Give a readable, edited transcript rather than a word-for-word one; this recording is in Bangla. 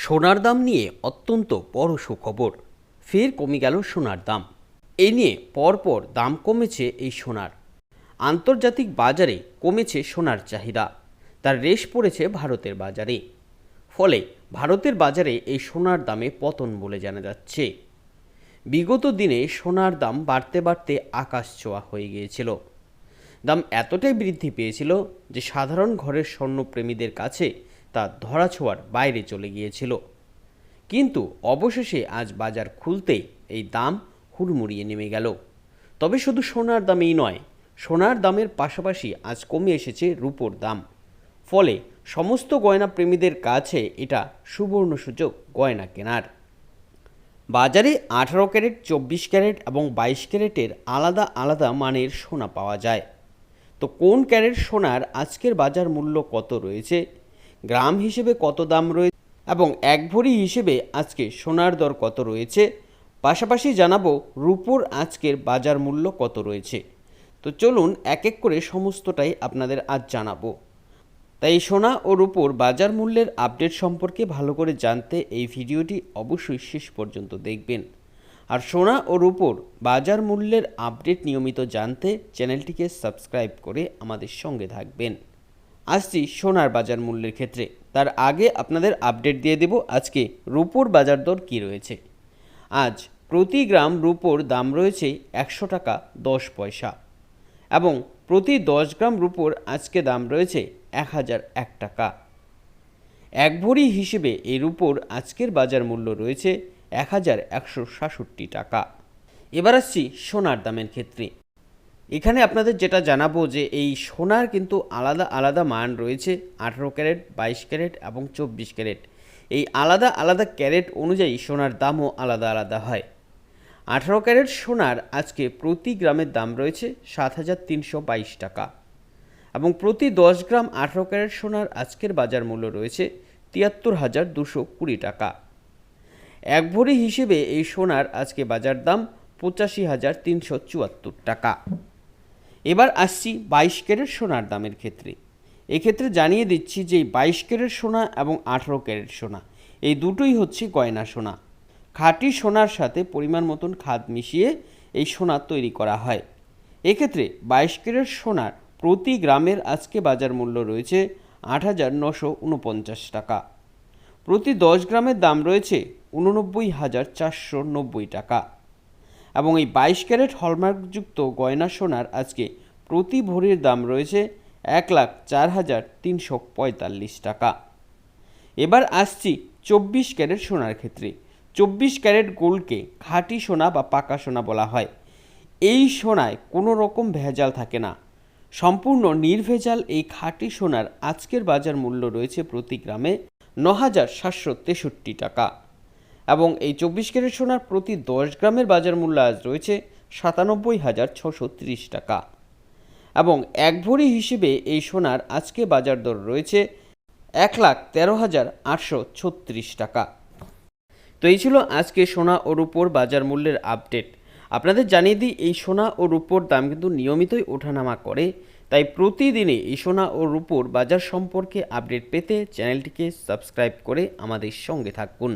সোনার দাম নিয়ে অত্যন্ত বড় সুখবর। ফের কমে গেল সোনার দাম। এ নিয়ে পরপর দাম কমেছে এই সোনার। আন্তর্জাতিক বাজারে কমেছে সোনার চাহিদা, তার রেশ পড়েছে ভারতের বাজারে। ফলে ভারতের বাজারে এই সোনার দামে পতন বলে জানা যাচ্ছে। বিগত দিনে সোনার দাম বাড়তে বাড়তে আকাশ ছোঁয়া হয়ে গিয়েছিল। দাম এতটাই বৃদ্ধি পেয়েছিল যে সাধারণ ঘরের স্বর্ণপ্রেমীদের কাছে তা ধরাছোঁয়ার বাইরে চলে গিয়েছিল। কিন্তু অবশেষে আজ বাজার খুলতেই এই দাম হুড়মুড়িয়ে নেমে গেল। তবে শুধু সোনার দামেই নয়, সোনার দামের পাশাপাশি আজ কমে এসেছে রূপোর দাম। ফলে সমস্ত গয়না প্রেমীদের কাছে এটা সুবর্ণ সুযোগ গয়না কেনার। বাজারে 18 ক্যারেট, 24 ক্যারেট এবং 22 ক্যারেটের আলাদা আলাদা মানের সোনা পাওয়া যায়। তো কোন ক্যারেট সোনার আজকের বাজার মূল্য কত রয়েছে, গ্রাম হিসেবে কত দাম রয়েছে এবং এক ভরি হিসেবে আজকে সোনার দর কত রয়েছে, পাশাপাশি জানাবো রূপোর আজকের বাজার মূল্য কত রয়েছে। তো চলুন এক এক করে সমস্তটাই আপনাদের আজ জানাবো। তাই সোনা ও রূপোর বাজার মূল্যের আপডেট সম্পর্কে ভালো করে জানতে এই ভিডিওটি অবশ্যই শেষ পর্যন্ত দেখবেন। আর সোনা ও রূপোর বাজার মূল্যের আপডেট নিয়মিত জানতে চ্যানেলটিকে সাবস্ক্রাইব করে আমাদের সঙ্গে থাকবেন। আসছি সোনার বাজার মূল্যের ক্ষেত্রে, তার আগে আপনাদের আপডেট দিয়ে দেব আজকে রূপোর বাজার দর কী রয়েছে। আজ প্রতি গ্রাম রূপোর দাম রয়েছে 100 টাকা 10 পয়সা এবং প্রতি 10 গ্রাম রূপোর আজকে দাম রয়েছে 1001 টাকা। এক ভরি হিসেবে এই রূপোর আজকের বাজার মূল্য রয়েছে 1166 টাকা। এবার আসছি সোনার দামের ক্ষেত্রে। এখানে আপনাদের যেটা জানাবো যে এই সোনার কিন্তু আলাদা আলাদা মান রয়েছে। 18 ক্যারেট, 22 ক্যারেট এবং 24 ক্যারেট। এই আলাদা আলাদা ক্যারেট অনুযায়ী সোনার দামও আলাদা আলাদা হয়। 18 ক্যারেট সোনার আজকে প্রতি গ্রামের দাম রয়েছে 7322 টাকা এবং প্রতি 10 গ্রাম 18 ক্যারেট সোনার আজকের বাজার মূল্য রয়েছে 73220 টাকা। এক ভরি হিসেবে এই সোনার আজকে বাজার দাম 85,374 টাকা। এবার আসছি 22 ক্যারেট সোনার দামের ক্ষেত্রে। এক্ষেত্রে জানিয়ে দিচ্ছি যে 22 ক্যারেট সোনা এবং 18 ক্যারেট সোনা এই দুটোই হচ্ছে গয়না সোনা। খাঁটি সোনার সাথে পরিমাণ মতন খাদ মিশিয়ে এই সোনা তৈরি করা হয়। এক্ষেত্রে 22 ক্যারেট সোনার প্রতি গ্রামের আজকে বাজার মূল্য রয়েছে 8,949 টাকা। প্রতি 10 গ্রামের দাম রয়েছে 89,490 টাকা এবং এই 22 ক্যারেট হলমার্কযুক্ত গয়না সোনার আজকে প্রতি ভরির দাম রয়েছে 1,04,345 টাকা। এবার আসছি 24 ক্যারেট সোনার ক্ষেত্রে। 24 ক্যারেট গোল্ডকে খাঁটি সোনা বা পাকা সোনা বলা হয়। এই সোনায় কোনো রকম ভেজাল থাকে না, সম্পূর্ণ নির্ভেজাল এই খাঁটি সোনার আজকের বাজার মূল্য রয়েছে প্রতি গ্রামে 9,763 টাকা এবং এই 24 ক্যারেট সোনার প্রতি 10 গ্রামের বাজার মূল্য আজ রয়েছে 97,630 টাকা এবং এক ভরি হিসেবে এই সোনার আজকে বাজার দর রয়েছে 1,13,836 টাকা। তো এই ছিল আজকে সোনা ও রূপোর বাজার মূল্যের আপডেট। আপনাদের জানিয়ে দিই এই সোনা ও রূপোর দাম কিন্তু নিয়মিতই ওঠানামা করে, তাই প্রতিদিনে এই সোনা ও রূপোর বাজার সম্পর্কে আপডেট পেতে চ্যানেলটিকে সাবস্ক্রাইব করে আমাদের সঙ্গে থাকুন।